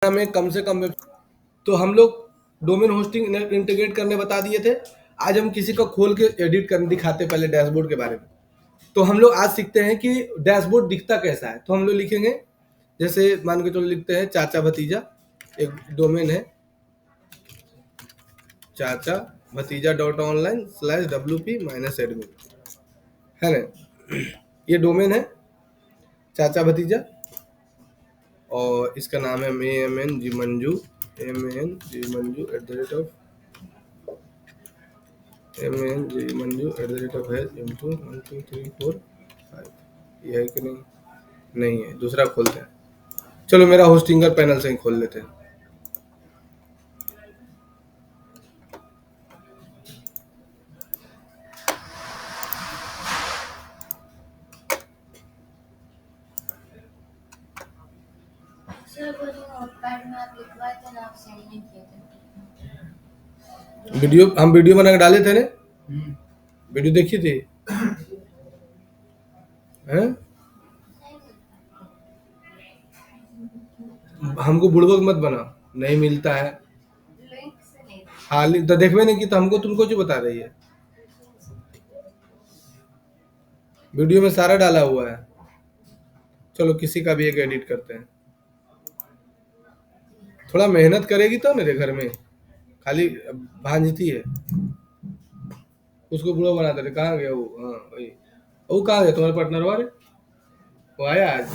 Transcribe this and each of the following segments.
में कम से कम तो हम लोग डोमेन होस्टिंग इंटीग्रेट करने बता दिए थे। आज हम किसी को खोल के एडिट करने दिखाते पहले डैशबोर्ड के बारे में। तो हम लोग आज सीखते हैं कि डैशबोर्ड दिखता कैसा है। तो हम लोग लिखेंगे, जैसे मान के चलो लिखते हैं चाचा भतीजा, एक डोमेन है चाचा भतीजा .online/wp-admin, है ना। ये डोमेन है चाचा भतीजा और इसका नाम है manjimanju @manju@1 2 3 4 5। ये है कि नहीं? नहीं है, दूसरा खोलते हैं। चलो मेरा होस्टिंगर पैनल से ही खोल लेते हैं। सर वो जो नोटपैड में आप लिखवाए थे ना, आप सेंड नहीं किए थे। हम वीडियो बना के डाले थे ना, वीडियो देखी थी हैं? हमको बुड़बक मत बना, नहीं मिलता है। लिंक से नहीं। हाँ तो देखबे नहीं की तो हमको तुमको जो बता रही है, वीडियो में सारा डाला हुआ है। चलो किसी का भी एक एडिट करते हैं। थोड़ा मेहनत करेगी तो मेरे घर में, खाली भांजती है। उसको बुरा बनाते थे। कहाँ गया वो? हाँ वही। वो कहाँ गया तुम्हारे पार्टनर वाले? वो आया आज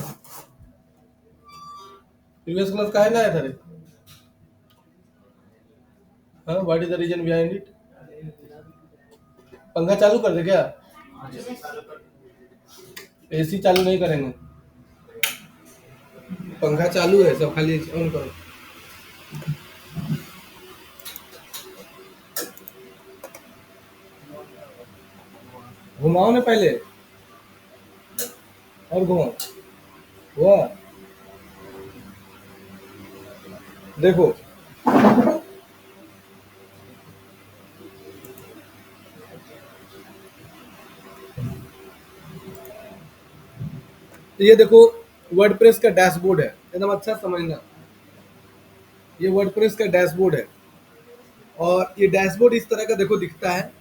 प्रीवियस क्लास का है ना, आया था रे? हाँ, what is the reason behind it? पंखा चालू कर दे क्या? एसी चालू नहीं करेंगे, पंखा चालू है सब, खाली ऑन करो। घुमाओ ना पहले, और घुमाओ। वाह, देखो तो ये देखो वर्डप्रेस का डैशबोर्ड है, एकदम अच्छा समझना। ये वर्डप्रेस का डैशबोर्ड है और ये डैशबोर्ड इस तरह का देखो दिखता है।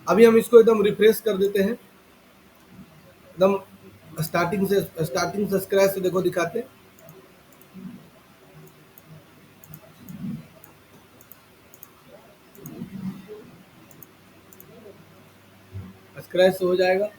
अभी हम इसको एकदम रिफ्रेश कर देते हैं, एकदम स्टार्टिंग से स्क्रैच से देखो दिखाते हैं। स्क्रैच से हो जाएगा।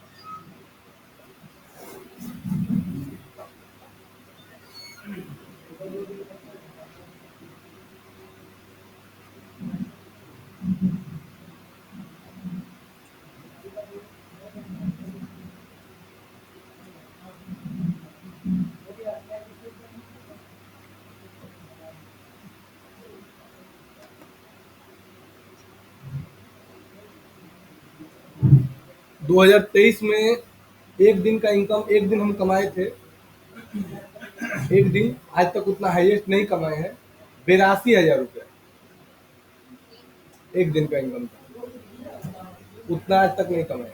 दो 2023 में एक दिन का इनकम, एक दिन हम कमाए थे, एक दिन आज तक उतना हाईएस्ट नहीं कमाए हैं, 82,000 रुपये एक दिन का इनकम था। उतना आज तक नहीं कमाए,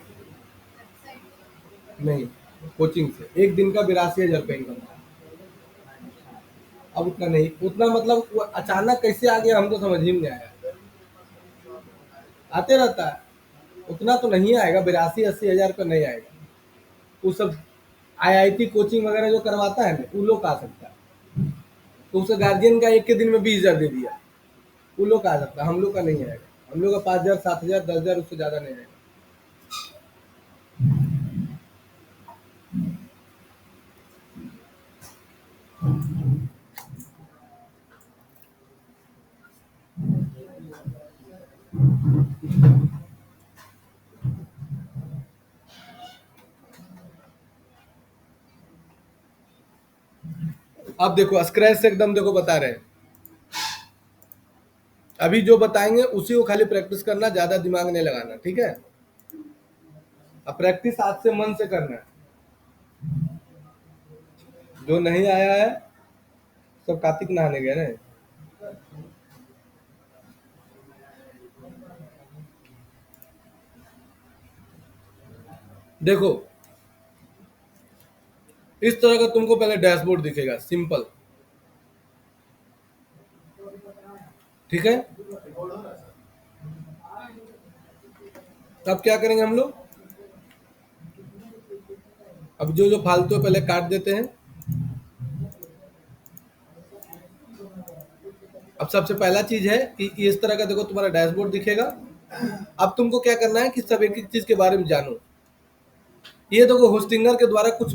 नहीं, कोचिंग से एक दिन का 82,000 रुपये इनकम था। अब उतना नहीं, उतना मतलब वो अचानक कैसे आ गया हमको समझ ही नहीं आया। आते रहता है, उतना तो नहीं आएगा, 82-80 हजार का नहीं आएगा। वो सब आईआईटी कोचिंग वगैरह जो करवाता है ना, वो लोग आ सकता है। तो उसे गार्जियन का एक के दिन में 20,000 दे दिया, वो लोग आ सकता है, हम लोग का नहीं आएगा। हम लोग का 5,000, 7,000, 10,000, उससे ज्यादा नहीं आएगा। अब देखो स्क्रैच से एकदम देखो बता रहे हैं। अभी जो बताएंगे उसी को खाली प्रैक्टिस करना, ज्यादा दिमाग नहीं लगाना, ठीक है। अब प्रैक्टिस आज से मन से करना है। जो नहीं आया है सब कार्तिक नहाने गए ना। देखो इस तरह का तुमको पहले डैशबोर्ड दिखेगा, सिंपल। ठीक है। अब क्या करेंगे हम लोग, अब जो जो फालतू है पहले काट देते हैं। अब सबसे पहला चीज है कि इस तरह का देखो तुम्हारा डैशबोर्ड दिखेगा। अब तुमको क्या करना है कि सब एक एक चीज के बारे में जानो। ये देखो होस्टिंगर के द्वारा कुछ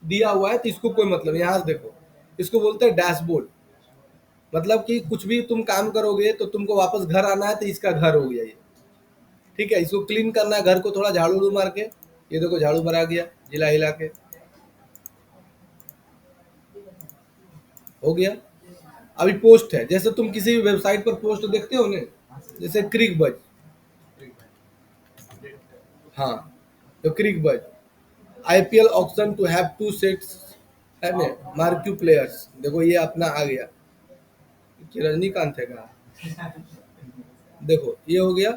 दिया हुआ है तो इसको कोई मतलब नहीं। यहाँ से देखो, इसको बोलते हैं डैशबोर्ड। मतलब कि कुछ भी तुम काम करोगे तो तुमको वापस घर आना है तो इसका घर हो गया ये। ठीक है, इसको क्लीन करना है, घर को थोड़ा झाड़ू उड़ू मार के। ये देखो झाड़ू मारा गया, जिला हिला के हो गया। अभी पोस्ट है, जैसे तुम किसी भी वेबसाइट पर पोस्ट देखते हो ना, जैसे क्रिक बज, हाँ, तो Cricbuzz IPL auction to have two sets है ना, मार्क्यू प्लेयर्स। देखो ये अपना आ गया कि रजनीकांत है कहा। देखो ये हो गया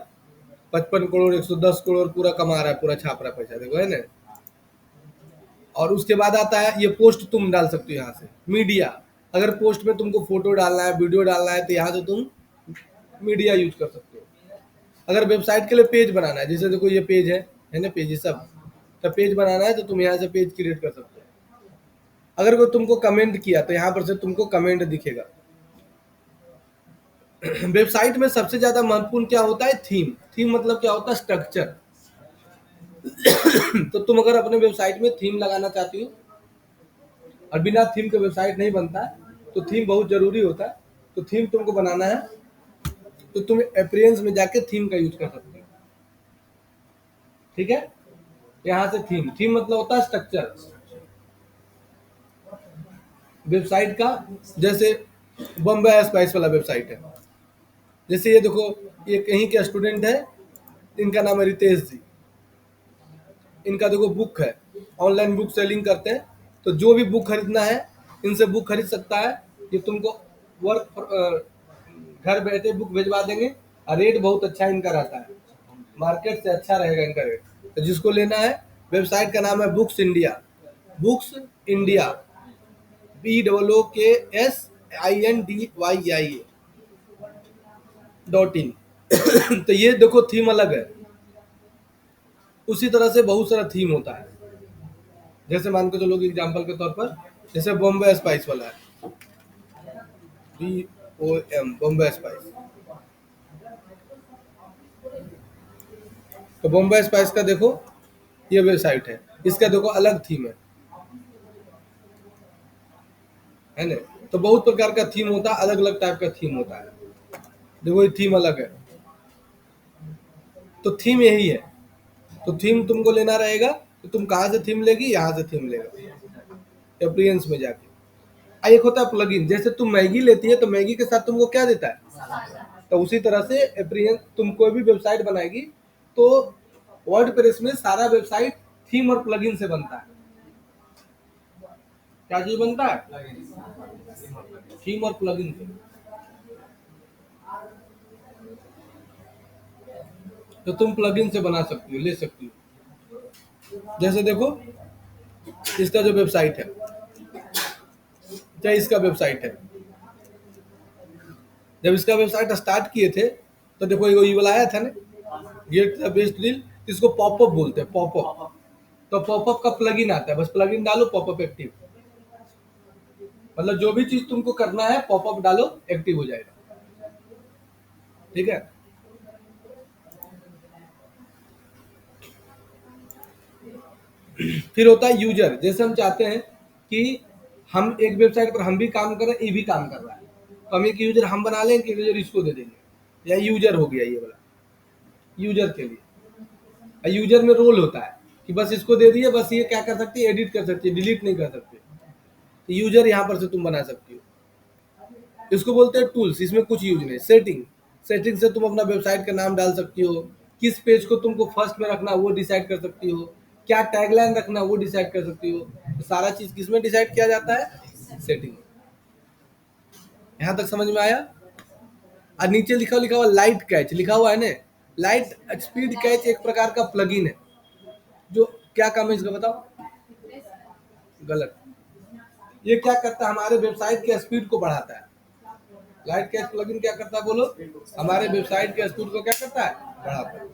55 करोड़, 110 करोड़ पूरा कमा रहा है, पूरा छाप रहा है पैसा, देखो है ना। और उसके बाद आता है ये पोस्ट तुम डाल सकते हो यहाँ से। मीडिया, अगर पोस्ट में तुमको फोटो डालना है, वीडियो डालना है तो यहाँ से तुम मीडिया यूज कर सकते हो। अगर वेबसाइट के लिए पेज बनाना है, जैसे देखो ये पेज है ना, पेज ये सब, तो पेज बनाना है तो तुम यहाँ से पेज क्रिएट कर सकते हो। अगर कोई तुमको कमेंट किया तो यहाँ पर से तुमको कमेंट दिखेगा। वेबसाइट में सबसे ज्यादा महत्वपूर्ण क्या होता है, थीम। थीम मतलब क्या होता है, स्ट्रक्चर। तो तुम अगर अपने वेबसाइट में थीम लगाना चाहती हो, और बिना थीम के वेबसाइट नहीं बनता है, तो थीम बहुत जरूरी होता है। तो थीम तुमको बनाना है तो तुम एप्रियंस में जाके थीम का यूज कर सकते हो। ठीक है, यहाँ से थीम, थीम मतलब होता है स्ट्रक्चर वेबसाइट का। जैसे बॉम्बे स्पाइस वाला वेबसाइट है, जैसे ये देखो, ये कहीं के स्टूडेंट है, इनका नाम है रितेश जी। इनका देखो बुक है, ऑनलाइन बुक सेलिंग करते हैं। तो जो भी बुक खरीदना है इनसे बुक खरीद सकता है। ये तुमको वर्क घर बैठे बुक भिजवा देंगे, और रेट बहुत अच्छा इनका रहता है, मार्केट से अच्छा रहेगा इनका रेट। तो जिसको लेना है, वेबसाइट का नाम है books India, books India, BOOKSINDYIA.in। तो ये देखो थीम अलग है। उसी तरह से बहुत सारा थीम होता है। जैसे मान के चलो एग्जाम्पल के तौर पर, जैसे बॉम्बे स्पाइस वाला है, BOM बॉम्बे स्पाइस। तो बॉम्बे स्पाइस का देखो ये वेबसाइट है, इसका देखो अलग थीम है ना। तो बहुत प्रकार का थीम होता है, अलग अलग टाइप का थीम होता है। देखो ये थीम अलग है। तो थीम यही है। तो थीम तुमको लेना रहेगा तो तुम कहाँ से थीम लेगी, यहाँ से थीम लेगा एप्रियंस में जाके। एक होता है प्लगइन, जैसे तुम मैगी लेती है तो मैगी के साथ तुमको क्या देता है, तो उसी तरह से एप्रियंस, तुम कोई भी वेबसाइट बनाएगी तो वर्डप्रेस में सारा वेबसाइट थीम और प्लगइन से बनता है। क्या चीज बनता है, थीम और प्लगइन से। तो तुम प्लगइन से बना सकती हो, ले सकती हो। जैसे देखो इसका जो वेबसाइट है, क्या इसका वेबसाइट है, जब इसका वेबसाइट स्टार्ट किए थे तो देखो ये वाला आया था ना, गेट द बेस्ट डील, इसको पॉपअप बोलते हैं, पॉपअप। तो पॉपअप का प्लगइन आता है, बस प्लगइन डालो पॉपअप एक्टिव। मतलब जो भी चीज तुमको करना है पॉपअप डालो, एक्टिव हो जाएगा। ठीक है। फिर होता है यूजर, जैसे हम चाहते हैं कि हम एक वेबसाइट पर हम भी काम कर रहे हैं, ये भी काम कर रहा है, तो हम एक यूजर हम बना लेंगे, एक यूजर इसको दे देंगे। या यूजर हो गया ये वाला, यूजर के लिए। यूजर में रोल होता है कि बस इसको दे दिए, बस ये क्या कर सकती है, एडिट कर सकती है, डिलीट नहीं कर सकती। तो यूजर यहाँ पर से तुम बना सकती हो। इसको बोलते हैं टूल्स, इसमें कुछ यूज नहीं। सेटिंग, सेटिंग से तुम अपना वेबसाइट का नाम डाल सकती हो, किस पेज को तुमको फर्स्ट में रखना वो डिसाइड कर सकती हो, क्या टैगलाइन रखना वो डिसाइड कर सकती हो। तो सारा चीज किसमें डिसाइड किया जाता है, सेटिंग। यहाँ तक समझ में आया। और नीचे लिखा लिखा हुआ लाइट कैच लिखा हुआ है ना, लाइट स्पीड कैच एक प्रकार का प्लगइन है। जो क्या काम है इसका बताओ, गलत। ये क्या करता है, हमारे वेबसाइट के स्पीड को बढ़ाता है। लाइट कैश प्लगइन क्या करता है बोलो? हमारे वेबसाइट के स्पीड को क्या करता है? बढ़ाता है।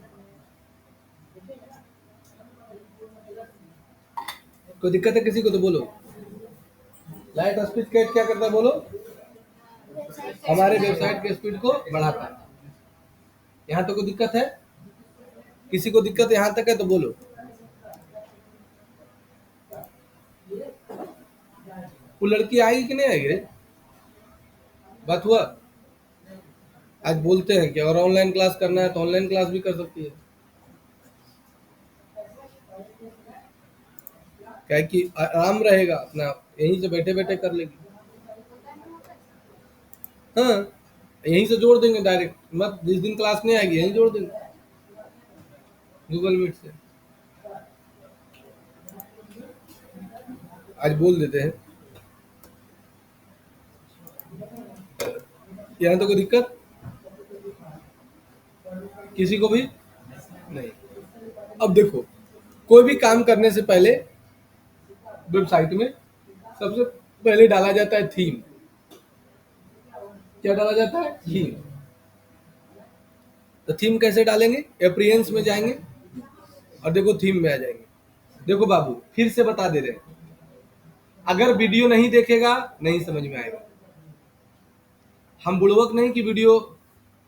कोई दिक्कत है किसी को तो बोलो। लाइट स्पीड कैश क्या करता है बोलो? हमारे वेबसाइट के स्पीड को बढ़ाता है। यहाँ तो कोई दिक्कत है? किसी को दिक्कत यहाँ तक है तो बोलो। वो लड़की आएगी कि नहीं आएगी रे? बात हुआ? आज बोलते हैं कि अगर ऑनलाइन क्लास करना है तो ऑनलाइन क्लास भी कर सकती है। क्या है कि आराम रहेगा, अपना यहीं से बैठे बैठे कर लेगी। हाँ, यहीं से जोड़ देंगे डायरेक्ट, मत जिस दिन क्लास नहीं आएगी यहीं जोड़ देंगे गूगल मीट से। आज बोल देते हैं। यहाँ तो कोई दिक्कत किसी को भी नहीं। अब देखो, कोई भी काम करने से पहले वेबसाइट में सबसे पहले डाला जाता है थीम। क्या डाला जाता है? थीम। तो थीम कैसे डालेंगे? एप्रियंस में जाएंगे और देखो थीम में आ जाएंगे। देखो बाबू, फिर से बता दे रहे हैं, अगर वीडियो नहीं देखेगा नहीं समझ में आएगा। हम बुड़वक नहीं कि वीडियो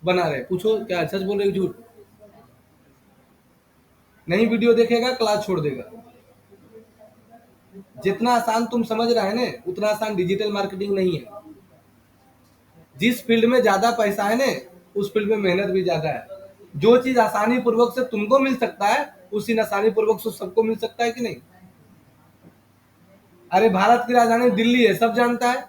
बना रहे। पूछो क्या सच बोल रहे हो झूठ? नहीं वीडियो देखेगा क्लास छोड़ देगा। जितना आसान तुम समझ रहे हैं ना, उतना आसान डिजिटल मार्केटिंग नहीं है। जिस फील्ड में ज्यादा पैसा है ना, उस फील्ड में मेहनत भी ज्यादा है। जो चीज आसानी पूर्वक से तुमको मिल सकता है, उस चीज आसानी पूर्वक से सबको मिल सकता है कि नहीं? अरे भारत की राजधानी दिल्ली है, सब जानता है।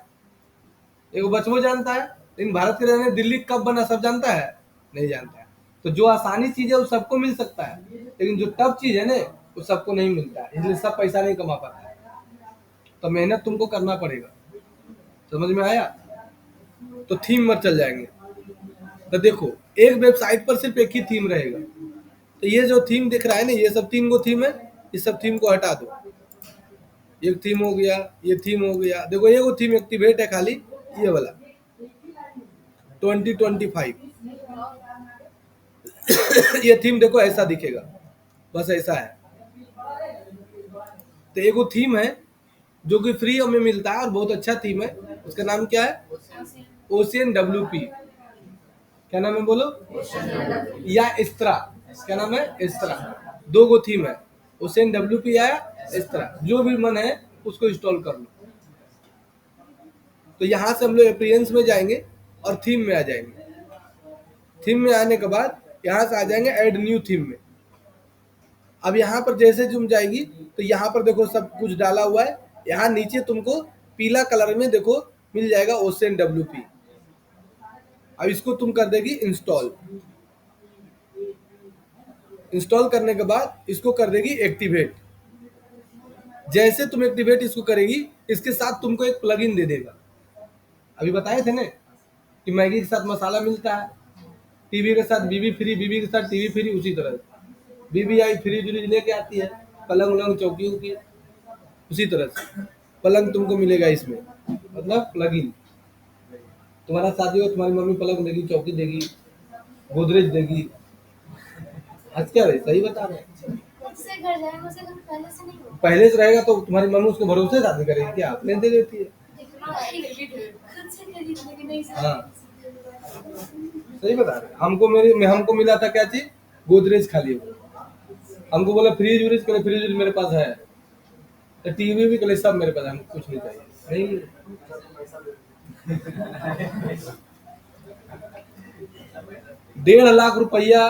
एक बचपो जानता है, लेकिन भारत की राजधानी दिल्ली कब बना सब जानता है? नहीं जानता है। तो जो आसानी चीज है वो सबको मिल सकता है, लेकिन जो टफ चीज है ना, वो सबको नहीं मिलता है, इसलिए सब पैसा नहीं कमा पाता है। तो मेहनत तुमको करना पड़ेगा। समझ में आया? तो थीम में चल जाएंगे। तो देखो, एक वेबसाइट पर सिर्फ एक ही थीम रहेगा। तो ये जो थीम दिख रहा है ना, ये सब 3 गो थीम है। इस सब थीम को हटा दो। एक थीम हो गया, ये थीम हो गया। देखो ये वो थीम एक्टिवेट है खाली, ये वाला 2025। ये थीम देखो ऐसा दिखेगा, बस ऐसा है। तो एक वो थीम है जो कि फ्री में मिलता है और बहुत अच्छा थीम है। उसका नाम क्या है? Ocean WP। क्या नाम है बोलो? या इस्त्रा। क्या नाम है? इस्त्रा। 2 गो थीम है, ओशियन WP या इस्त्रा। जो भी मन है उसको इंस्टॉल कर लो। तो यहाँ से हम लोग एप्रियंस में जाएंगे और थीम में आ जाएंगे। थीम में आने के बाद यहाँ से आ जाएंगे ऐड न्यू थीम में। अब यहाँ पर जैसे तुम जाएगी तो यहाँ पर देखो सब कुछ डाला हुआ है। यहाँ नीचे तुमको पीला कलर में देखो मिल जाएगा ओशियन WP। अब इसको तुम कर देगी इंस्टॉल। इंस्टॉल करने के बाद इसको कर देगी एक्टिवेट। जैसे तुम एक्टिवेट इसको करेगी, इसके साथ तुमको एक प्लगइन दे देगा। अभी बताए थे ना कि मैगी के साथ मसाला मिलता है, टीवी के साथ बीबी फ्री, बीबी के साथ टीवी फ्री। उसी तरह बीबी आई फ्रिज व्रिज लेके आती है, पलंग उलंग चौकी उकी, उसी तरह से पलंग तुमको मिलेगा इसमें। मतलब प्लगइन। तुम्हारा शादी हो, तुम्हारी मम्मी पलंग देगी, चौकी देगी, गोदरेज देगी। आज क्या है, सही बता रहे हैं। उससे घर जाएगा, उससे घर पहले से नहीं होगा। पहले से रहेगा तो तुम्हारी मम्मी उसके भरोसे शादी करेगी क्या? अपने दे देती है। खुद से खरीद लेकिन नहीं से हाँ, सही बता रहे हैं। हमको मिला था क्या चीज? गोदरेज खाली। हमको बोला फ्रिज व्रिज, करे फ्रिज व्रिज मेरे पास है, तो टीवी भी करे सब मेरे पास है, हमको कुछ नहीं चाहिए। नहीं, 1.5 लाख रुपया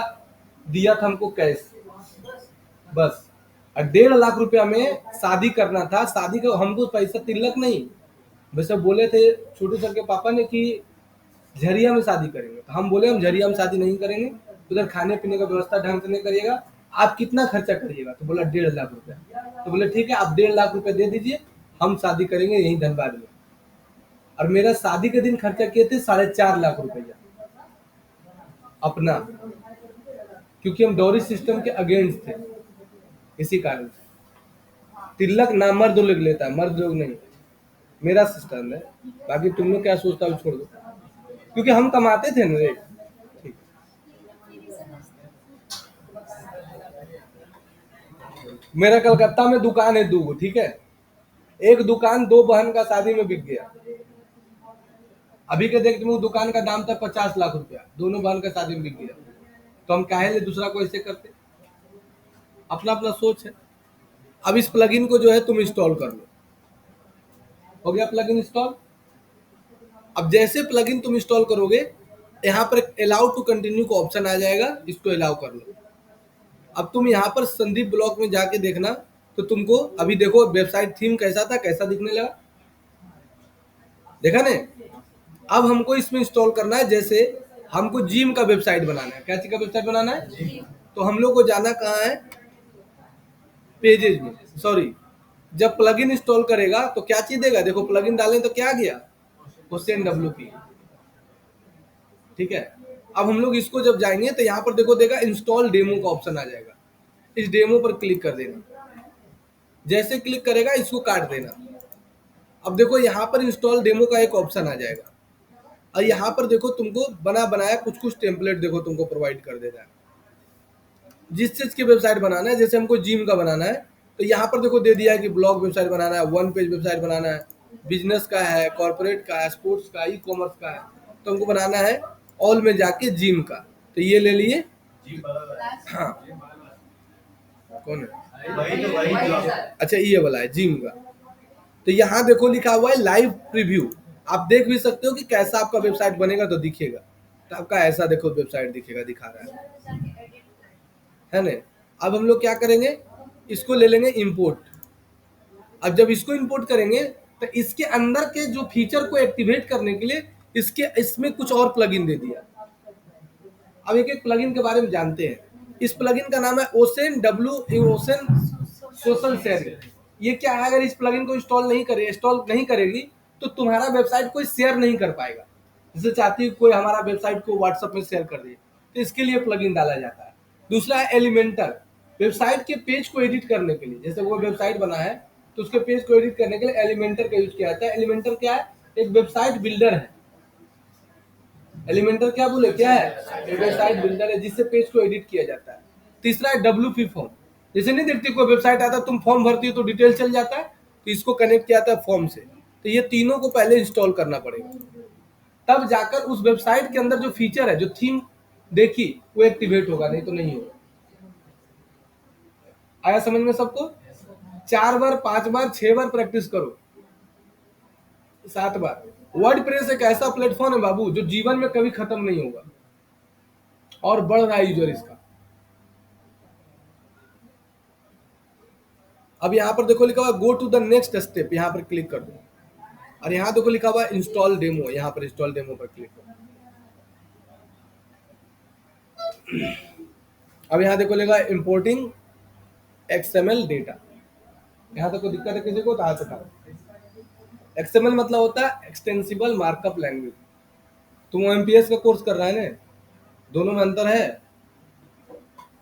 दिया था हमको कैश, बस। और 1.5 लाख रुपया में शादी करना था। शादी का हमको पैसा तिलक नहीं, वैसे बोले थे छोटू सर के पापा ने कि झरिया में शादी करेंगे। तो हम बोले हम झरिया में शादी नहीं करेंगे, उधर खाने पीने का व्यवस्था ढंग से नहीं करिएगा। आप कितना खर्चा करिएगा? तो बोला 1.5 लाख रुपया। तो बोले ठीक है, आप 1.5 लाख रुपया दे दीजिए, हम शादी करेंगे यहीं धनबाद में। और मेरा शादी के दिन खर्चा किए थे 4.5 लाख रुपया अपना, क्योंकि हम डॉरी सिस्टम के अगेंस्ट थे। इसी कारण से तिलक ना मर्द लोग लेता है, मर्द लोग नहीं। मेरा सिस्टम है, बाकी तुम लोग क्या सोचता हो छोड़ दो। क्योंकि हम कमाते थे ना रे। ठीक। मेरा कलकत्ता में दुकान है 2 गो, ठीक है। एक दुकान 2 बहन का शादी में बिक गया। अभी के देखते में दुकान का दाम था 50 लाख रुपया, दोनों बहन का शादी में बिक गया। तो हम काहे ले दूसरा को ऐसे करते? अपना अपना सोच है। अब इस प्लगइन को जो है तुम इंस्टॉल कर लो। हो गया प्लगइन इंस्टॉल। अब जैसे प्लगइन तुम इंस्टॉल करोगे, यहाँ पर अलाउ टू कंटिन्यू का ऑप्शन आ जाएगा, इसको अलाउ कर लो। अब तुम यहाँ पर संदीप ब्लॉक में जाके देखना, तो तुमको अभी देखो वेबसाइट थीम कैसा था, कैसा दिखने लगा, देखा ने। अब हमको इसमें इंस्टॉल करना है, जैसे हमको जिम का वेबसाइट बनाना है। क्या चीज का वेबसाइट बनाना है? तो हम लोग को जाना कहाँ है? पेजेज में, सॉरी। जब प्लगइन इंस्टॉल करेगा तो क्या चीज देगा, देखो प्लगइन डालें तो क्या आ गया, क्वेश्चन WP, ठीक है। अब हम लोग इसको जब जाएंगे तो यहाँ पर देखो देगा इंस्टॉल डेमो का ऑप्शन आ जाएगा, इस डेमो पर क्लिक कर देना। जैसे क्लिक करेगा इसको काट देना। अब देखो यहाँ पर इंस्टॉल डेमो का एक ऑप्शन आ जाएगा, और यहाँ पर देखो तुमको बना बनाया कुछ कुछ टेम्पलेट देखो तुमको प्रोवाइड कर देता है, जिस चीज की वेबसाइट बनाना है। जैसे हमको जिम का बनाना है, तो यहाँ पर देखो दे दिया है कि ब्लॉग वेबसाइट बनाना है, 1 पेज वेबसाइट बनाना है, बिजनेस का है, कॉर्पोरेट का है, स्पोर्ट्स का, ई कॉमर्स का है। तो हमको बनाना है ऑल में जाके जिम का, तो ये ले लिए। हाँ, कौन है? अच्छा ये वाला है जिम का। तो यहाँ देखो लिखा हुआ है लाइव प्रीव्यू। आप देख भी सकते हो कि कैसा आपका वेबसाइट बनेगा, तो दिखेगा। तो आपका ऐसा देखो वेबसाइट दिखेगा, दिखा रहा है ना। अब हम लोग क्या करेंगे, इसको ले लेंगे इंपोर्ट। अब जब इसको इंपोर्ट करेंगे तो इसके अंदर के जो फीचर को एक्टिवेट करने के लिए इसमें कुछ और प्लगइन दे दिया। अब एक एक प्लगइन के बारे में जानते हैं। इस प्लगइन का नाम है ओशन ओशन सोशल शेयरिंग। ये क्या है, अगर इस प्लगइन को इंस्टॉल नहीं करेगी तो तुम्हारा वेबसाइट कोई शेयर नहीं कर पाएगा। जैसे चाहती है कोई हमारा वेबसाइट को व्हाट्सएप में शेयर कर दे, तो इसके लिए प्लगइन डाला जाता है। दूसरा है एलिमेंटर, वेबसाइट के पेज को एडिट करने के लिए। जैसे वो वेबसाइट बना है तो उसके पेज को एडिट करने के लिए एलिमेंटर का यूज किया जाता है। एलिमेंटर क्या है? एक वेबसाइट बिल्डर है। एलिमेंटर क्या बोले, क्या है? वेबसाइट बिल्डर है, जिससे पेज को एडिट किया जाता है। तीसरा है WP फॉर्म। जैसे नहीं देखती कोई वेबसाइट आता है, तुम फॉर्म भरती हो तो डिटेल चल जाता है, तो इसको कनेक्ट किया जाता है फॉर्म से। तो ये तीनों को पहले इंस्टॉल करना पड़ेगा, तब जाकर उस वेबसाइट के अंदर जो फीचर है, जो थीम देखी, वो एक्टिवेट होगा, नहीं तो नहीं होगा। आया समझ में सबको? 4 बार, 5 बार, 6 बार प्रैक्टिस करो, 7 बार। वर्डप्रेस एक ऐसा प्लेटफॉर्म है बाबू जो जीवन में कभी खत्म नहीं होगा, और बढ़ रहा है यूजर इसका। अब यहाँ पर देखो लिखा हुआ go to the next step, यहाँ पर क्लिक कर दो। और यहाँ देखो लिखा हुआ इंस्टॉल डेमो, यहाँ पर इंस्टॉल डेमो पर क्लिक करो। अब यहाँ देखो लिखा इंपोर्टिंग XML डेटा। यहाँ तक कोई दिक्कत है किसी को तो हाथ उठाओ। XML मतलब होता है एक्सटेंसिबल मार्कअप लैंग्वेज। तुम OMPS का कोर्स कर रहा है ना, दोनों में अंतर है।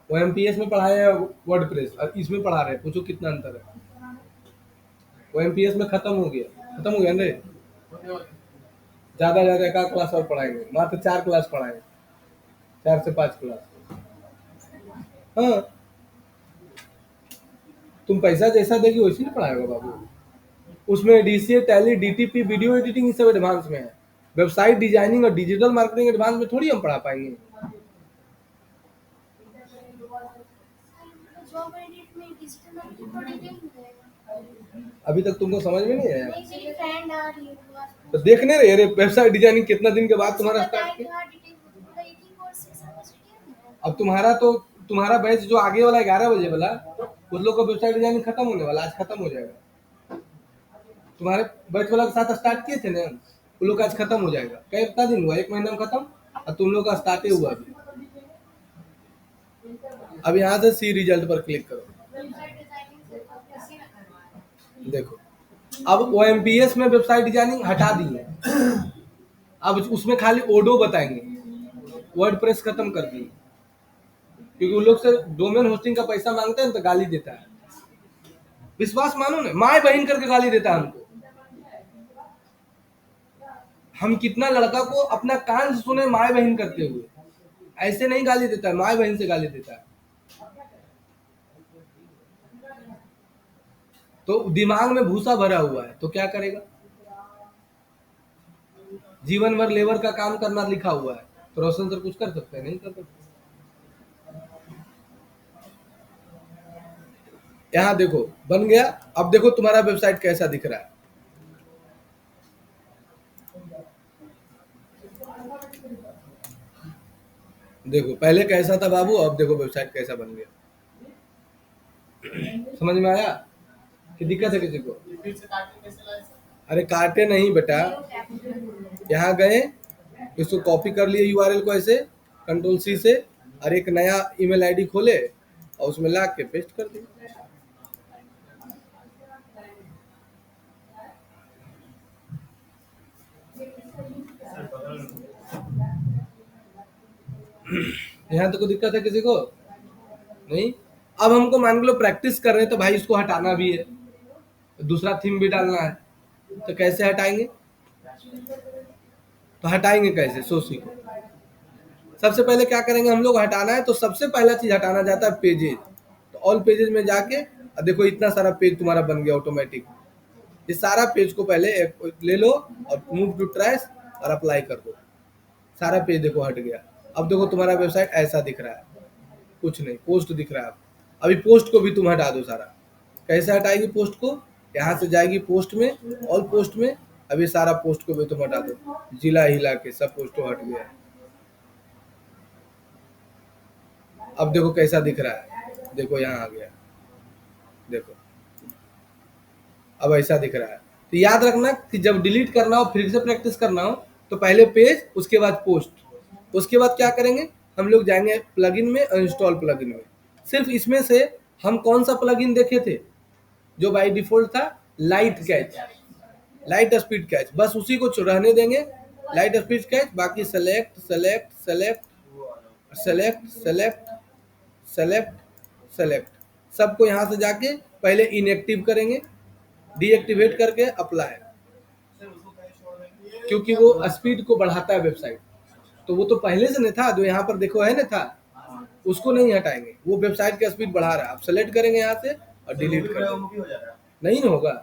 OMPS में पढ़ाया है वर्डप्रेस, और इसमें पढ़ा रहे हैं, पूछो कितना अंतर है। OMPS में खत्म हो गया ना, ज्यादा ज्यादा 1 क्लास और पढ़ाएंगे, मात्र 4 क्लास पढ़ाएंगे, 4 से 5 क्लास। हाँ, तुम पैसा जैसा देगी वैसे ही पढ़ाएगा बाबू। उसमें DCA, tally, DTP, video editing, ये सब एडवांस में है। वेबसाइट डिजाइनिंग और डिजिटल मार्केटिंग एडवांस में थोड़ी हम पढ़ा पाएंगे। जॉब एडिट में डिजिटल मार्केटिंग को डिटेल में जाएगा। अभी तक तुमको समझ में नहीं आया? नहीं, मेरी फ्रेंड आ रही है तो देखने रहे रे वेबसाइट डिजाइनिंग कितना दिन के बाद तुम्हारा स्टार्ट किया। अब तुम्हारा बैच जो आगे वाला 11 बजे वाला, उस लोग का वेबसाइट डिजाइनिंग खत्म होने वाला, आज खत्म हो जाएगा। तुम्हारे बैच वाला के साथ स्टार्ट किए थे ना, उन लोग का आज खत्म हो जाएगा। कितना दिन हुआ? 1 महीना में खत्म, और तुम लोग का स्टार्ट ही हुआ अभी। अब यहाँ से सी रिजल्ट पर क्लिक करो। देखो अब OMPS में वेबसाइट डिजाइनिंग हटा दी है, अब उसमें खाली ओडो बताएंगे। वर्डप्रेस खत्म कर दिए, क्योंकि उन लोग से डोमेन होस्टिंग का पैसा मांगते हैं तो गाली देता है। विश्वास मानो ना, माए बहन करके गाली देता है हमको। हम कितना लड़का को अपना कान से सुने माए बहन करते हुए, ऐसे नहीं गाली देता है, माए बहन से गाली देता है। तो दिमाग में भूसा भरा हुआ है, तो क्या करेगा? जीवन भर लेबर का काम करना लिखा हुआ है, तो रोशन सर कुछ कर सकते हैं? नहीं कर सकते। यहाँ देखो बन गया। अब देखो तुम्हारा वेबसाइट कैसा दिख रहा है। देखो पहले कैसा था बाबू, अब देखो वेबसाइट कैसा बन गया। समझ में आया कि दिक्कत है किसी को? अरे काटे नहीं बेटा, यहाँ गए, इसको कॉपी कर लिए यूआरएल को ऐसे कंट्रोल सी से, और एक नया ईमेल आईडी खोले और उसमें ला के पेस्ट कर दिए। यहाँ तो कोई दिक्कत है किसी को? नहीं। अब हमको मान लो प्रैक्टिस कर रहे हैं, तो भाई इसको हटाना भी है, दूसरा थीम भी डालना है, तो कैसे हटाएंगे? तो हटाएंगे कैसे, सो सीखो। सबसे पहले क्या करेंगे हम लोग, हटाना है तो सबसे पहला चीज हटाना जाता है पेजेज। तो ऑल पेजेज में जाके अब देखो इतना सारा पेज तुम्हारा बन गया ऑटोमेटिक। इस सारा पेज को पहले ले लो और मूव टू ट्रैश और अप्लाई कर दो। सारा पेज देखो हट गया। अब देखो तुम्हारा वेबसाइट ऐसा दिख रहा है, कुछ नहीं, पोस्ट दिख रहा है। अभी पोस्ट को भी तुम हटा दो सारा। कैसे हटाएगी पोस्ट को? यहाँ से जाएगी पोस्ट में, ऑल पोस्ट में, अभी सारा पोस्ट को भी तुम हटा दो, जिला हिला के सब पोस्ट हट गया। अब देखो कैसा दिख रहा है, देखो यहाँ आ गया, देखो अब ऐसा दिख रहा है। तो याद रखना कि जब डिलीट करना हो, फिर से प्रैक्टिस करना हो, तो पहले पेज, उसके बाद पोस्ट, उसके बाद क्या करेंगे हम लोग, जाएंगे प्लगइन में, इंस्टॉल प्लगइन में। सिर्फ इसमें से हम कौन सा प्लगइन देखे थे जो बाय डिफॉल्ट था? Light catch, light speed catch, बस उसी को रहने देंगे, लाइट स्पीड कैच। बाकी select select select select select select select, सबको यहाँ से जाके पहले इनएक्टिव करेंगे, डीएक्टिवेट करके अप्लाई, क्योंकि वो स्पीड को बढ़ाता है वेबसाइट। तो वो तो पहले से नहीं था, जो यहाँ पर देखो है ना था, उसको नहीं हटाएंगे, वो वेबसाइट का स्पीड बढ़ा रहा है। आप सेलेक्ट करेंगे यहाँ से और डिलीट कर देंगे, नहीं होगा।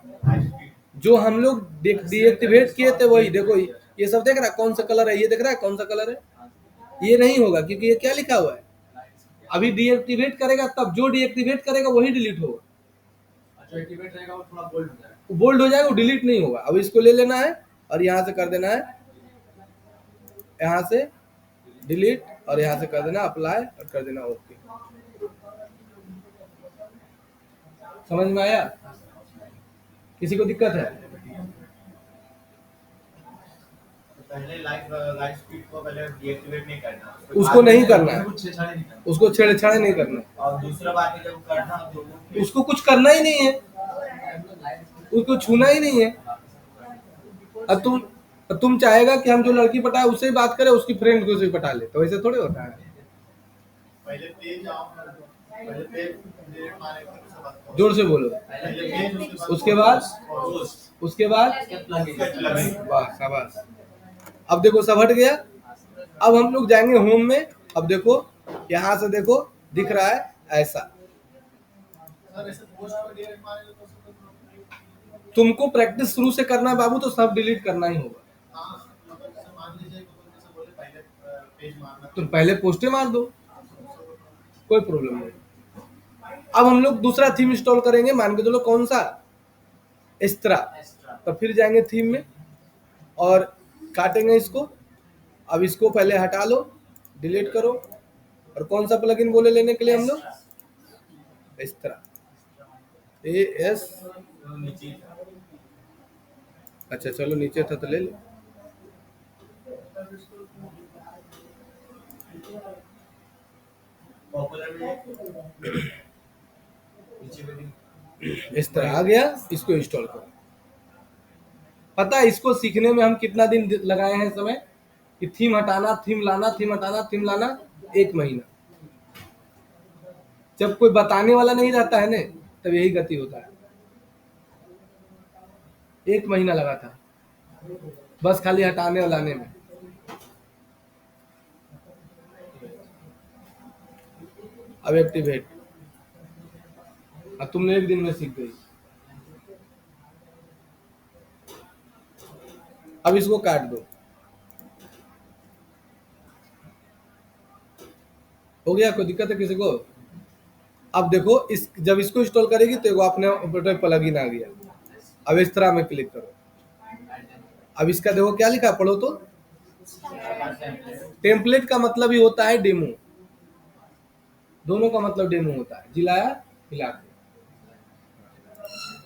जो हम लोग डीएक्टिवेट किए थे वही देखो, ये सब देख रहा है कौन सा कलर है, ये देख रहा है कौन सा कलर है, ये नहीं होगा क्योंकि ये क्या लिखा हुआ है। अभी डीएक्टिवेट करेगा तब, जो डीएक्टिवेट करेगा वही डिलीट होगा। जो एक्टिवेट रहेगा वो थोड़ा बोल्ड हो जाएगा, बोल्ड हो जाएगा, वो डिलीट नहीं होगा। अब इसको ले लेना है और यहाँ से कर देना है, यहाँ से डिलीट और यहाँ से कर देना अप्लाई और कर देना ओके। समझ में आया? किसी को दिक्कत है? पहले लाइट स्पीड को पहले डीएक्टिवेट नहीं करना, उसको नहीं करना है, उसको छेड़छाड़ नहीं करना। और दूसरा बात है जब करना तो उसको कुछ करना ही नहीं है, उसको छूना ही नहीं है। अब तुम चाहेगा कि हम जो लड़की पटाए उससे ही बात करें, उसकी फ्रेंड को से पटा ले, तो वैसे थोड़े होता है। पहले पेज आओ, पहले पेज डिलीट मारे फिर बात करो, जोर से बोलो। पहले पेज, उसके बाद वाह शाबाश। अब देखो सब हट गया। अब हम लोग जाएंगे होम में। अब देखो यहाँ से देखो दिख रहा है ऐसा। तुमको प्रैक्टिस शुरू से करना है बाबू, तो सब डिलीट करना ही होगा। तुम पहले पोस्टे मार दो, कोई प्रॉब्लम नहीं। अब हम लोग दूसरा थीम इंस्टॉल करेंगे, मान के चलो कौन सा, एस्ट्रा। तो फिर जाएंगे थीम में और काटेंगे इसको। अब इसको पहले हटा लो, डिलीट करो। और कौन सा प्लगइन बोले लेने के लिए हम लोग? एस्ट्रा, AS। अच्छा चलो नीचे था तो ले लो। इस तरह आ गया, इसको इंस्टॉल करो। पता है इसको सीखने में हम कितना दिन लगाए हैं समय, कि थीम हटाना, थीम लाना, थीम हटाना, थीम लाना, 1 महीना। जब कोई बताने वाला नहीं रहता है ना, तब यही गति होता है। 1 महीना लगा था। बस खाली हटाने और लाने में। अब एक्टिवेट, अब तुमने एक दिन में सीख गई। अब इसको काट दो, हो गया? कोई दिक्कत है किसी को? अब देखो इस जब इसको इंस्टॉल करेगी तो अपने ऑपरेटर प्लगइन आ गया। अब इस तरह में क्लिक करो। अब इसका देखो क्या लिखा है, पढ़ो तो। टेम्पलेट का मतलब ही होता है डेमो, दोनों का मतलब डेमो होता है, जिलाया हिला के।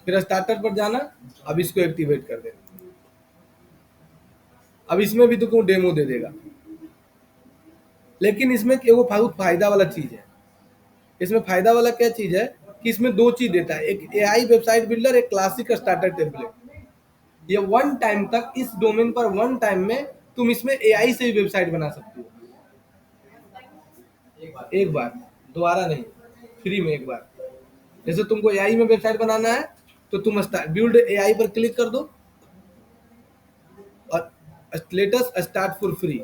फिर स्टार्टर पर जाना, अब इसको एक्टिवेट कर देना। अब इसमें भी तो डेमो दे देगा, लेकिन इसमें वो बहुत फायदा वाला चीज है। इसमें फायदा वाला क्या चीज है कि इसमें दो चीज देता है, एक एआई वेबसाइट बिल्डर, एक क्लासिक स्टार्टर टेम्पलेट। ये वन टाइम तक इस डोमेन पर वन टाइम में तुम इसमें एआई से भी वेबसाइट बना सकती हो, एक बार, दोबारा नहीं, फ्री में एक बार। जैसे तुमको एआई में वेबसाइट बनाना है तो तुम बिल्ड एआई पर क्लिक कर दो और लेटेस्ट स्टार्ट फॉर फ्री।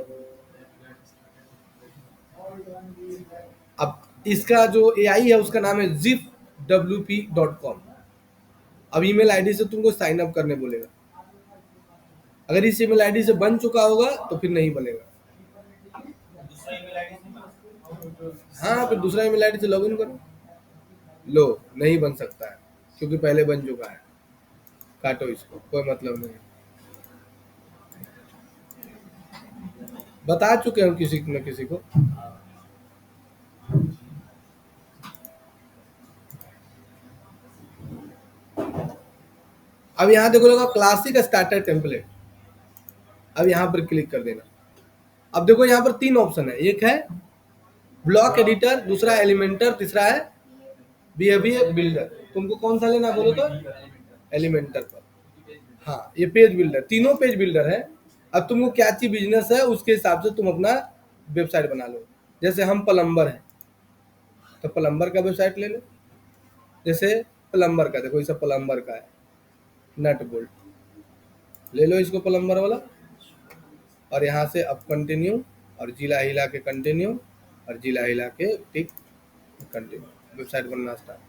अब इसका जो एआई है उसका नाम है zipwp.com। अब ईमेल आईडी से तुमको साइन अप करने बोलेगा। अगर इस ईमेल आईडी से बन चुका होगा तो फिर नहीं बनेगा। हाँ, फिर दूसरा ईमेल आईडी से लॉगिन करो। लो, नहीं बन सकता है क्योंकि पहले बन चुका है। काटो इसको, कोई मतलब नहीं। बता चुके हम किसी न किसी को। अब यहाँ देखो लगा क्लासिक स्टार्टर टेम्पलेट। अब यहाँ पर क्लिक कर देना। अब देखो यहाँ पर तीन ऑप्शन है, एक है ब्लॉक एडिटर, दूसरा एलिमेंटर, तीसरा है बिहेवियर बिल्डर। तुमको कौन सा लेना बोलो तो एलिमेंटर पर। हाँ, ये पेज बिल्डर, तीनों पेज बिल्डर है। अब तुमको क्या चीज बिजनेस है उसके हिसाब से तुम अपना वेबसाइट बना लो। जैसे हम प्लम्बर हैं तो प्लम्बर का वेबसाइट ले लो। जैसे प्लम्बर का देखो, इसे प्लम्बर का है, नट बोल्ट ले लो इसको, प्लम्बर वाला। और यहाँ से अब कंटिन्यू, और जिला हिला के कंटिन्यू, और जिला हिला के टिक कंटिन्यू, वेबसाइट बनना स्टार्ट।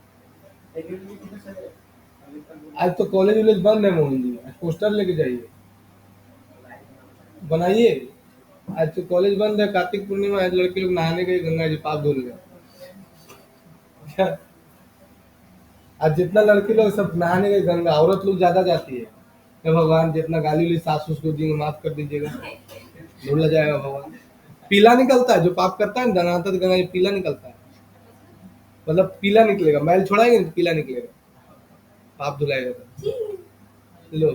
आज तो कॉलेज वॉलेज बंद है मोहन जी, आज पोस्टर लेके जाइए, बनाइए। आज तो कॉलेज बंद है, कार्तिक पूर्णिमा, आज लड़के लोग नहाने गए गंगा जी, पाप धुल गए। क्या आज जितना लड़के लोग सब नहाने गए गंगा, औरत लोग ज्यादा जाती है। हे भगवान, जितना गाली उली सास उसको देंगे माफ कर दीजिएगा, धुल जाएगा भगवान। पीला निकलता है जो पाप करता है, नहाता तो गंगा जी पीला निकलता है, मतलब पीला निकलेगा, मैल छोड़ाएंगे तो पीला निकलेगा, पाप धुलाएगा तो। लो,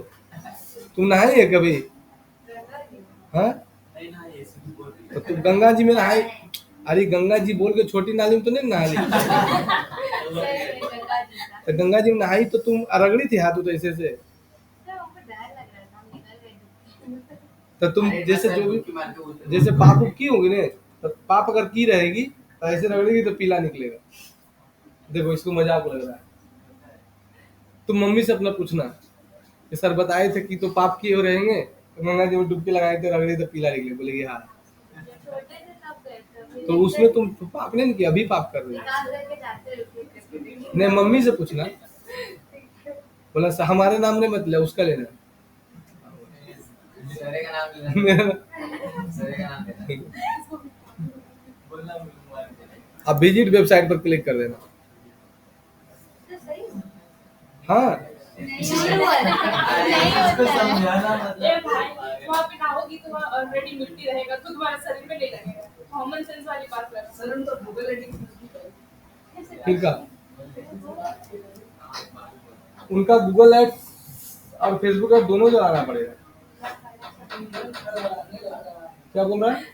तुम नहाई है कभी? हाँ, तो तुम गंगा जी में नहाई? अरे गंगा जी बोल के छोटी नाली में तो नहीं नहा ली? तो गंगा जी में नहाई तो तुम रगड़ी थी हाथ तो ऐसे से? तो तुम जैसे जो भी जैसे पाप की होगी ने, तो पाप अगर की रहेगी तो ऐसे रगड़ेगी तो पीला निकलेगा। देखो इसको मजाक लग रहा है। तुम मम्मी से अपना पूछना कि सर बताए थे कि तो पाप किए हो रहेंगे, तो गंगा जी में डुबकी लगाए थे, रगड़ी तो पीला निकले, बोलेगी हाँ। तो उसमें तुम पाप नहीं किया, अभी पाप कर रहे हो। नहीं, मम्मी से पूछना, बोला हमारे नाम नहीं मत ले, उसका लेना। अब विजिट वेबसाइट पर क्लिक कर देना। हाँ, वहाँ पे नहाओगी तो वहाँ ऑलरेडी मिट्टी रहेगा तो तुम्हारे शरीर में नहीं लगेगा। कॉमन सेंस वाली बात कर सर, हम तो गूगल एडिटिंग ठीक है। उनका गूगल एड्स और फेसबुक एड्स दोनों चलाना पड़ेगा। क्या बोल रहा है?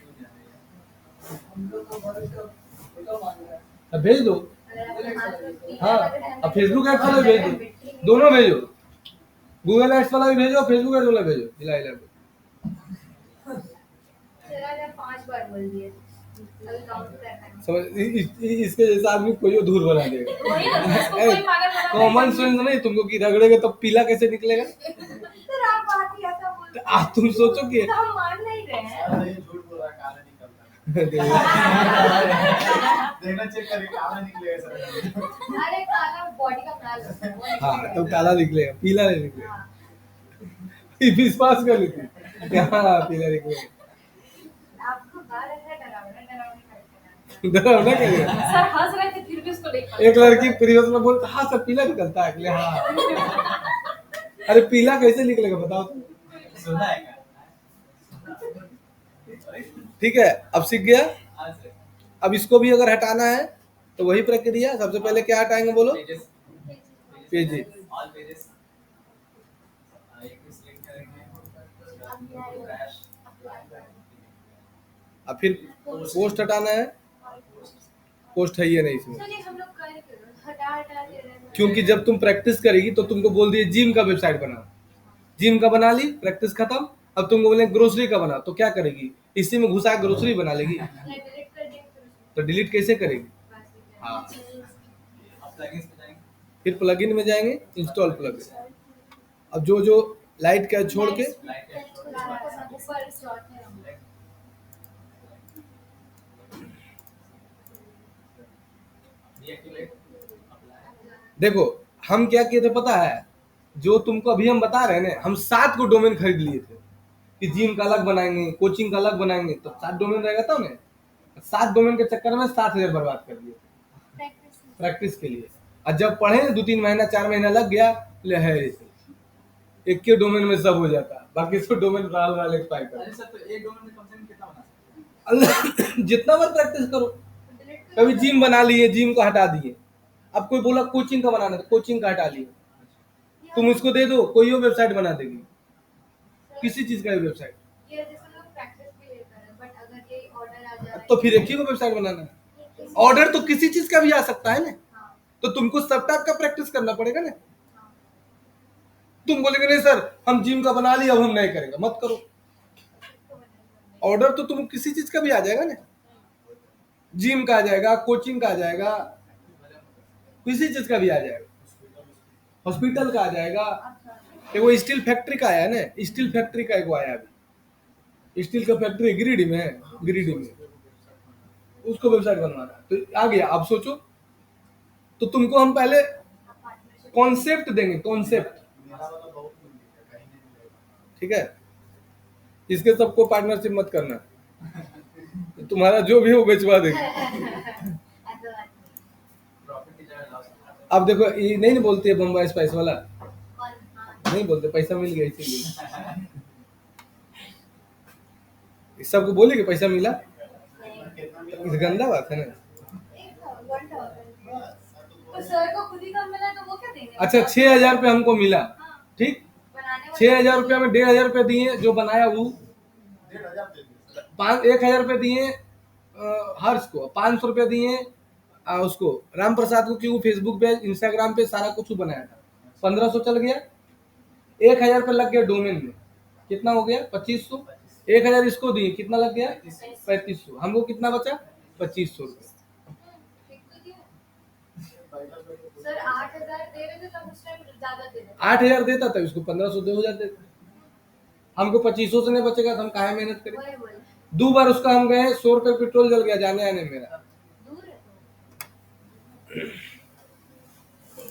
अब भेज दो। हाँ, अब फेसबुक एड्स वाला भेज दो, दोनों भेजो, गूगल एड्स वाला भी भेजो, फेसबुक एड्स वाला भेजो, हिला हिला के। 5 बार बोल दिए, समझ, इसके जैसा आदमी कोई अधूर बना देगा। कॉमन सेंस नहीं तुमको कि रगड़ेगा तो पीला कैसे निकलेगा? सर आप बात ही ऐसा बोल तो आप तुम सोचो कि तो हम मान नहीं रहे हैं। अरे ये झूठ बोल रहा है, काला निकलता है। देखना चेक करके काला निकलेगा सर। अरे काला बॉडी का मैल होता है, वो हाँ निकलेगा। तो काला निकलेगा, पीला नहीं निकलेगा। हाँ। विश्वास कर लेती हाँ पीला निकलेगा। आपको बाहर ऐसा डरावना डरावना करते हैं। डरावना करेगा। सर हंस रहे थे फिर भी उसको देख एक लड़की प्रीवियस में बोलती हाँ सर पीला निकलता है, इसलिए हाँ। अरे पीला कैसे निकलेगा बताओ तुम? सुना है क्या? ठीक है, अब सीख गया। हाँ सर। अब इसको भी अगर हटाना है तो वही प्रक्रिया, सबसे पहले क्या हटाएंगे बोलो? पेजेस। ऑल पेजेस एक सिलेक्ट करेंगे, क्रैश, अब फिर पोस्ट हटाना है, पोस्ट है ही नहीं इसमें, चलिए हम लोग कर के हटा हटा दे रहे हैं। क्योंकि जब तुम प्रैक्टिस करेगी तो तुमको बोल दिए जिम का वेबसाइट बनाओ, जिम का बना ली, प्रैक्टिस खत्म। अब तुमको बोले ग्रोसरी का बना, तो क्या करेगी? इसी में घुसा ग्रोसरी बना लेगी। डिलीट कर देंगे फिर उसको। तो डिलीट कैसे करेगी? बस ठीक है। हाँ। अब प्लगइन्स पे जाएंगे, फिर प्लगइन में जाएंगे, इंस्टॉल प्लगइन। अब जो जो लाइट का छोड़ के लाइट है, ऊपर स्लॉट है। Deactivate, apply. देखो हम क्या किए थे पता है? जो तुमको अभी हम बता रहे हैं ना, हम 7 को डोमेन खरीद लिए थे कि जिम का अलग बनाएंगे, कोचिंग का अलग बनाएंगे, तो 7 डोमेन रहेगा तब ना। 7 डोमेन के चक्कर में 7,000 बर्बाद कर दिए प्रैक्टिस के लिए। और जब पढ़े 2-3 महीना 4 महीना लग गया, ले है इसे एक के डोमेन में सब हो जाता, बाकी सब डोमेन राल एक्सपायर कर। अरे सर तो एक डोमेन में कम से कम कितना बना सकते हैं? जितना बार प्रैक्टिस करो। कभी जिम बना लिए, जिम को हटा दिए। अब कोई बोला कोचिंग का बनाना, तो कोचिंग का हटा लिए। तुम उसको दे दो, कोई और वेबसाइट बना देगी, किसी चीज का वेबसाइट। ये जैसे लोग प्रैक्टिस भी लेते हैं, बट अगर ये ऑर्डर आ जाए तो फिर एक ही को वेबसाइट बनाना है। ऑर्डर तो किसी चीज का भी आ सकता है ना, हाँ, तो तुमको सब टाइप का प्रैक्टिस करना पड़ेगा ना। हाँ। तुम बोलेगे नहीं सर हम जिम का बना लिया, अब हम नहीं करेंगे, मत करो। ऑर्डर तो तुम किसी चीज का भी आ जाएगा ना, जिम का आ जाएगा, कोचिंग का आ जाएगा, किसी चीज का भी आ जाएगा, हॉस्पिटल का आ जाएगा। एक वो स्टील फैक्ट्री का आया है ना, स्टील फैक्ट्री का एक आया अभी, स्टील का फैक्ट्री गिरिडीह में है, गिरिडीह में, उसको वेबसाइट बनवाना है। तो आ गया। अब सोचो, तो तुमको हम पहले कॉन्सेप्ट देंगे, कॉन्सेप्ट, मेरा वाला बहुत मिलेगा, कहीं नहीं मिलेगा। ठीक है। इसके सबको पार्टनरशिप मत करना, तुम्हारा जो भी हो बेचवा देंगे। ऐसा बात नहीं। प्रॉफिट की जगह लॉस होता है। अब देखो ये नहीं बोलती है बम्बई स्पाइस वाला, और हाँ, नहीं बोलते, पैसा मिल गया इसीलिए। इस सबको बोले कि पैसा मिला, कितना मिला? इस गंदा बात है ना। एक 1,000 तो सर को खुद ही कम मिला तो वो क्या देंगे? अच्छा 6,000 रुपये हमको मिला, हाँ, ठीक। बनाने वाले 6,000 रुपया में 1,500 रुपये दिए जो बनाया वो, 1,500 दे दिए। 1,000 रुपये दिए हर्ष को, 500 रुपये दिए उसको राम प्रसाद को, क्यों फेसबुक पे इंस्टाग्राम पे सारा कुछ बनाया था। 1,500 चल गया। 1,000 रुपये लग गया डोमेन में, कितना हो गया? 2,500। 1,000 इसको दिए, कितना लग गया? 3,500। हमको कितना बचा? 2,500 रुपये। ठीक तो दिया। सर 8,000 दे रहे थे तब उस टाइम ज्यादा दे रहे थे। 8,000 देता था, इसको 1,500 2,000 देता। हमको 2,500 से नहीं बचेगा तो हम काहे मेहनत करें। वही 2 बार उसका हम गए, 100 रुपये पेट्रोल जल गया जाने आने में मेरा। दूर है तो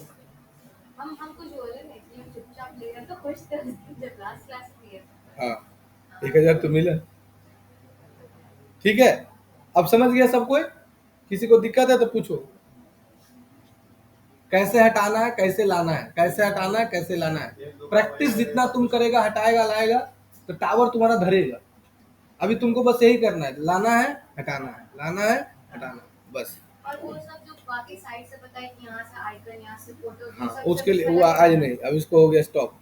हम कुछ बोले नहीं कि हम चुपचाप ले रहे हैं, तो खुश थे जब लास्ट क्लास किया। हाँ 1,000 तो मिला, ठीक है। अब समझ गया सब कोई? किसी को दिक्कत है तो पूछो। कैसे हटाना है, कैसे लाना है, कैसे हटाना है, कैसे लाना है। प्रैक्टिस जितना तुम करेगा, हटाएगा, लाएगा, तो टावर तुम्हारा धरेगा। अभी तुमको बस यही करना है, लाना है, हटाना है, लाना है, हटाना है, बस। और वो सब जो बाकी साइड से बताए कि यहाँ से आइकन, यहाँ से फोटो, हाँ उसके लिए वो आज नहीं, अब इसको हो गया स्टॉप।